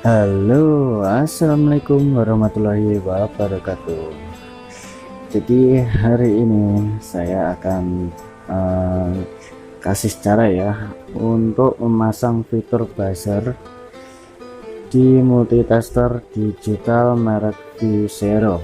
Halo, assalamualaikum warahmatullahi wabarakatuh. Jadi hari ini saya akan kasih cara ya untuk memasang fitur buzzer di multitester digital merek Vicero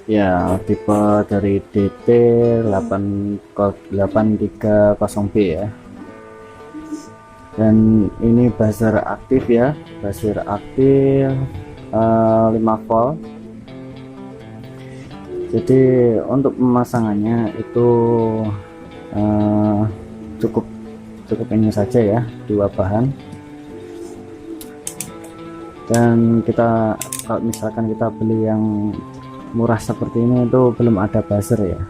ya, tipe dari DT8300B ya. Dan ini buzzer aktif ya, buzzer aktif 5 volt. Jadi untuk pemasangannya itu cukup ini saja ya, 2 bahan. Dan kita kalau misalkan kita beli yang murah seperti ini itu belum ada buzzer ya.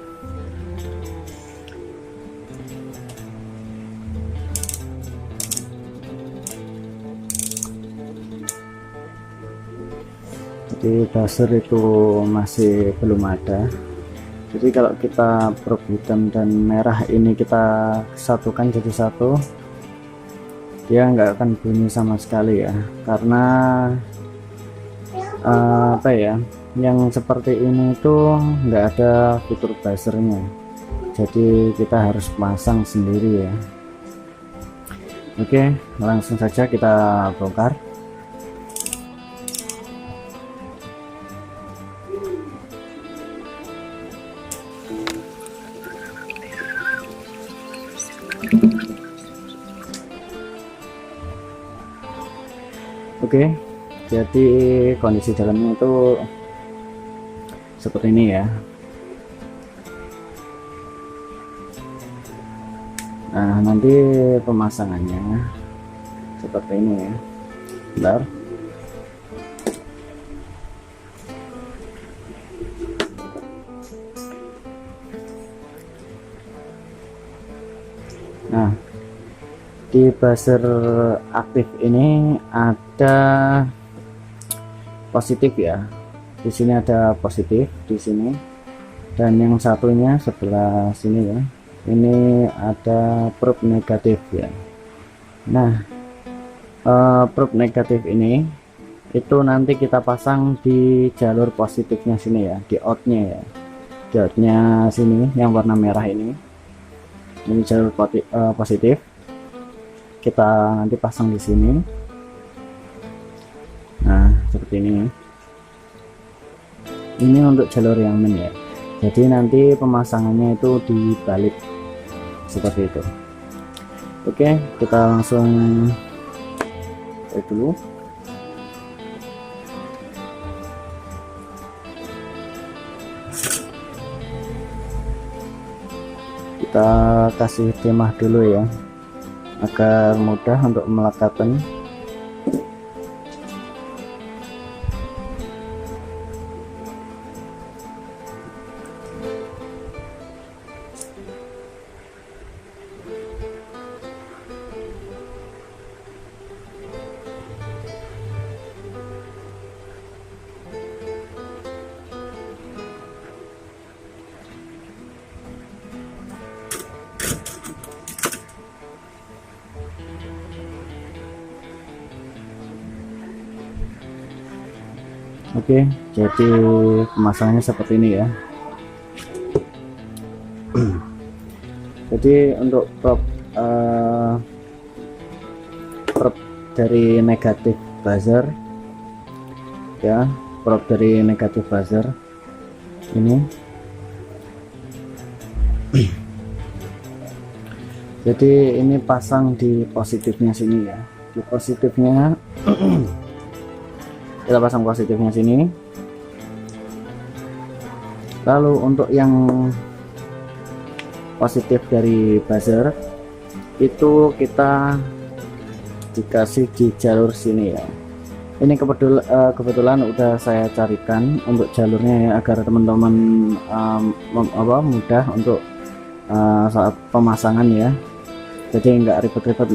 Jadi buzzer itu masih belum ada. Jadi kalau kita probe hitam dan merah ini kita satukan jadi satu, dia nggak akan bunyi sama sekali ya, karena apa ya, yang seperti ini itu nggak ada fitur buzzernya, jadi kita harus pasang sendiri ya. Oke, langsung saja kita bongkar. Oke, jadi kondisi dalamnya itu seperti ini ya. Nah, nanti pemasangannya seperti ini ya. Bentar. Nah, di buzzer aktif ini ada positif ya, di sini ada positif di sini, dan yang satunya sebelah sini ya, ini ada probe negatif ya. Nah, probe negatif ini itu nanti kita pasang di jalur positifnya sini ya, di outnya ya, di outnya sini yang warna merah ini jalur positif. Kita nanti pasang di sini. Nah, seperti ini. Ini untuk jalur yang main ya. Jadi nanti pemasangannya itu dibalik seperti itu. Oke, kita langsung dulu. Kita kasih timah dulu ya, agar mudah untuk melekatkan. Oke, jadi pemasangannya seperti ini ya. Jadi untuk probe dari negatif buzzer ya, prop dari negatif buzzer ini. Jadi ini pasang di positifnya sini ya, di positifnya kita pasang positifnya sini. Lalu untuk yang positif dari buzzer itu kita dikasih di jalur sini ya. Ini kebetulan udah saya carikan untuk jalurnya ya, agar teman-teman mudah untuk saat pemasangan ya. Jadi nggak ribet-ribet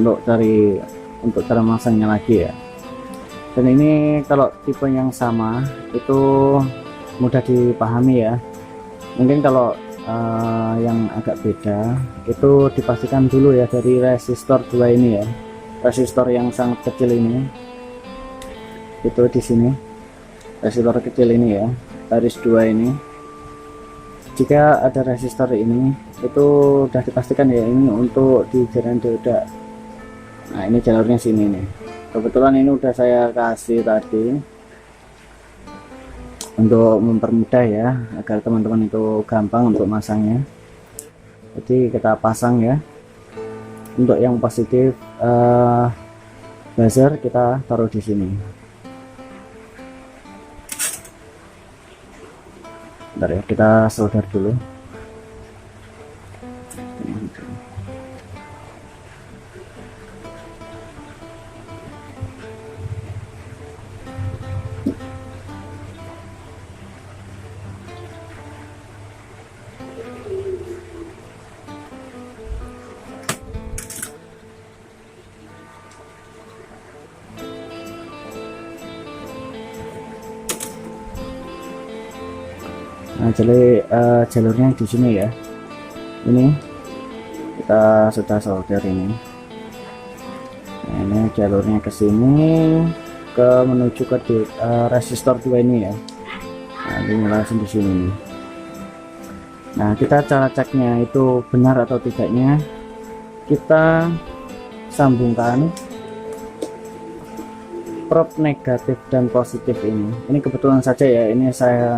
untuk cara masangnya lagi ya. Dan ini kalau tipe yang sama itu mudah dipahami ya. Mungkin kalau yang agak beda itu dipastikan dulu ya dari resistor 2 ini ya, resistor yang sangat kecil ini, itu di sini resistor kecil ini ya, baris 2 ini. Jika ada resistor ini itu udah dipastikan ya, ini untuk di jaringan dioda. Nah ini jalurnya sini nih, kebetulan ini udah saya kasih tadi untuk mempermudah ya, agar teman-teman itu gampang untuk masangnya. Jadi kita pasang ya. Untuk yang positif buzzer kita taruh di sini. Bentar ya, kita solder dulu. Nah, jadi jalurnya di sini ya. Ini kita sudah solder ini. Nah, ini jalurnya ke sini, menuju ke resistor 2 ini ya. Nah, ini langsung di sini nih. Nah, kita cara ceknya itu benar atau tidaknya, kita sambungkan prop negatif dan positif ini. Ini kebetulan saja ya, ini saya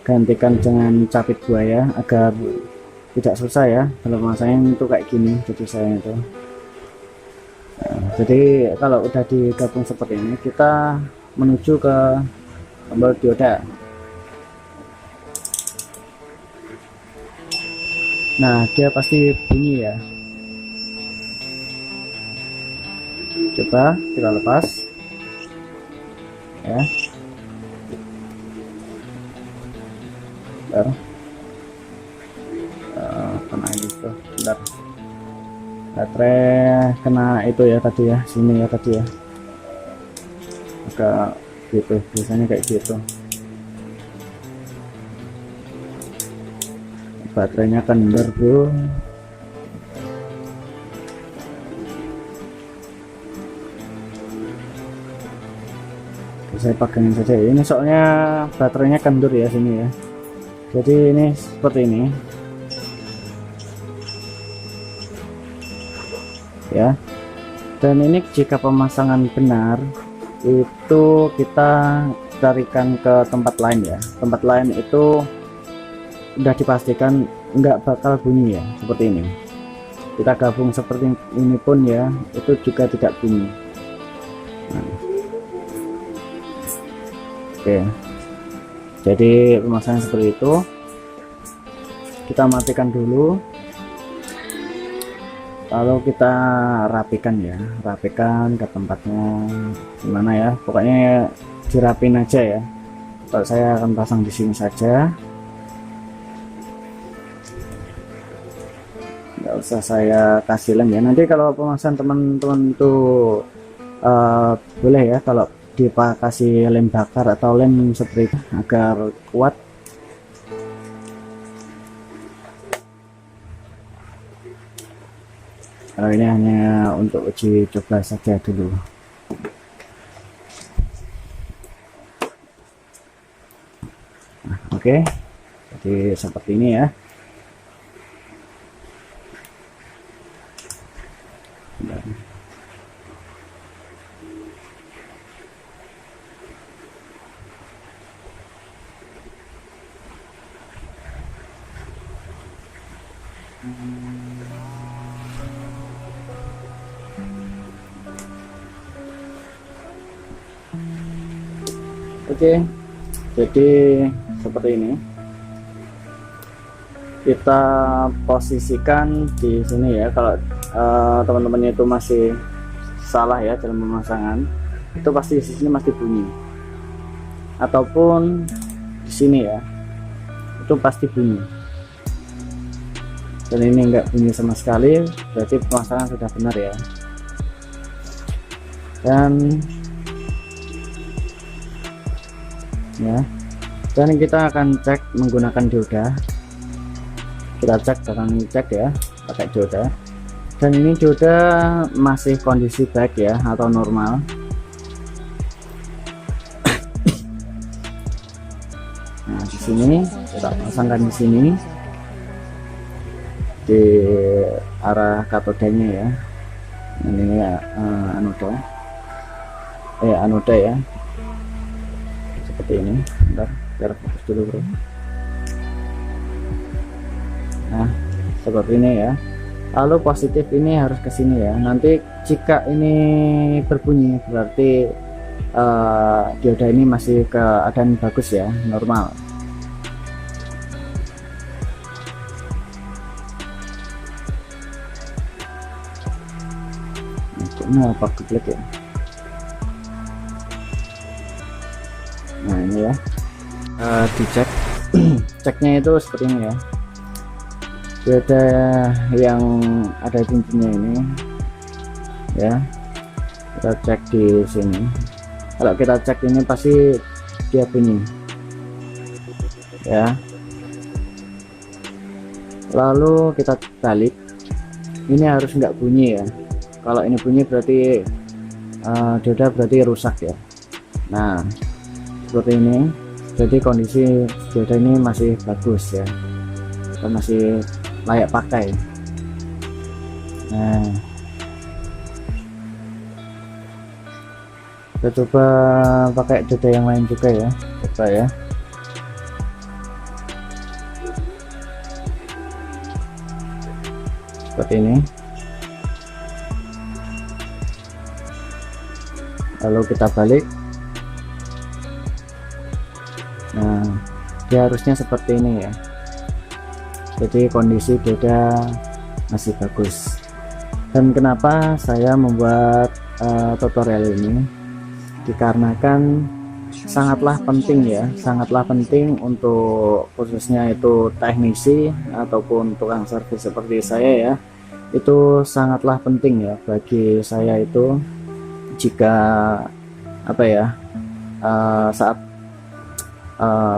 gantikan dengan capit buaya agar tidak susah ya kalau masangnya itu kayak gini. Jadi saya itu jadi kalau udah digabung seperti ini, kita menuju ke tombol dioda. Nah dia pasti bunyi ya, coba kita lepas ya. Kena itu, bentar, baterai kena itu ya tadi ya, sini ya tadi ya, agak gitu, biasanya kayak gitu, baterainya kendor bro. Saya pegangin saja ya. Ini soalnya baterainya kendor ya sini ya. Jadi ini seperti ini ya. Dan ini jika pemasangan benar itu kita carikan ke tempat lain ya. Tempat lain itu udah dipastikan nggak bakal bunyi ya, seperti ini. Kita gabung seperti ini pun ya, itu juga tidak bunyi. Nah. Oke. Jadi pemasangan seperti itu, kita matikan dulu, lalu kita rapikan ya, rapikan ke tempatnya gimana ya, pokoknya dirapin aja ya. Kalau saya akan pasang di sini saja, nggak usah saya kasih lem ya. Nanti kalau pemasangan teman-teman itu boleh ya kalau dikasih lem bakar atau lem seperti itu agar kuat. Kalau ini hanya untuk uji coba saja dulu. Nah, oke, jadi seperti ini ya. Oke, jadi seperti ini kita posisikan di sini ya. Kalau teman-teman itu masih salah ya dalam pemasangan, itu pasti di sini masih bunyi, ataupun di sini ya itu pasti bunyi. Dan ini enggak bunyi sama sekali, berarti pemasangan sudah benar ya. Dan kita akan cek menggunakan dioda. Kita cek ya pakai dioda, dan ini dioda masih kondisi baik ya atau normal. Nah, di sini kita pasangkan di sini di arah katodanya ya. Ini anoda ya, seperti ini. Bentar, biar fokus dulu bro. Nah, seperti ini ya. Lalu positif ini harus ke sini ya. Nanti jika ini berbunyi berarti dioda ini masih keadaan bagus ya, normal. Ini apa klik ya. Nah ini ya, dicek. Ceknya itu seperti ini ya. Dioda yang ada cincinnya ini ya, kita cek di sini. Kalau kita cek ini pasti dia bunyi ya. Lalu kita balik, ini harus nggak bunyi ya. Kalau ini bunyi berarti dioda berarti rusak ya. Nah seperti ini, jadi kondisi dioda ini masih bagus ya, masih layak pakai. Nah, kita coba pakai dioda yang lain juga ya, coba ya. Seperti ini. Lalu kita balik. Nah, dia harusnya seperti ini ya. Jadi kondisi dioda masih bagus. Dan kenapa saya membuat tutorial ini, dikarenakan sangatlah penting ya, sangatlah penting untuk khususnya itu teknisi ataupun tukang servis seperti saya ya. Itu sangatlah penting ya bagi saya itu, jika apa ya, saat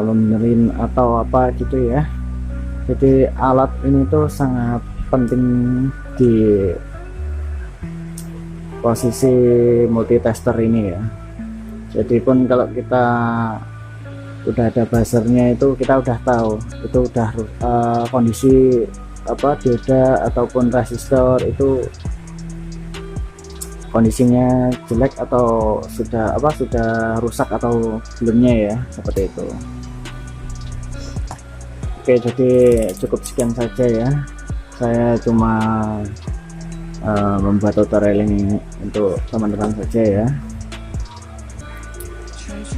benerin atau apa gitu ya. Jadi alat ini tuh sangat penting di posisi multitester ini ya. Jadi pun kalau kita udah ada buzzernya itu kita udah tahu itu udah kondisi apa dioda ataupun resistor itu kondisinya jelek atau sudah rusak atau belumnya ya, seperti itu. Oke, jadi cukup sekian saja ya. Saya cuma membuat tutorial ini untuk teman-teman saja ya.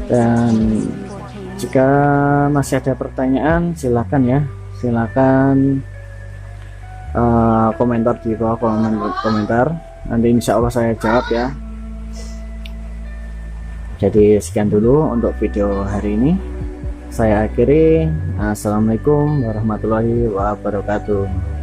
Dan jika masih ada pertanyaan silahkan ya, silahkan komentar di bawah komentar. Nanti insya Allah saya jawab ya. Jadi sekian dulu untuk video hari ini. Saya akhiri. Assalamualaikum warahmatullahi wabarakatuh.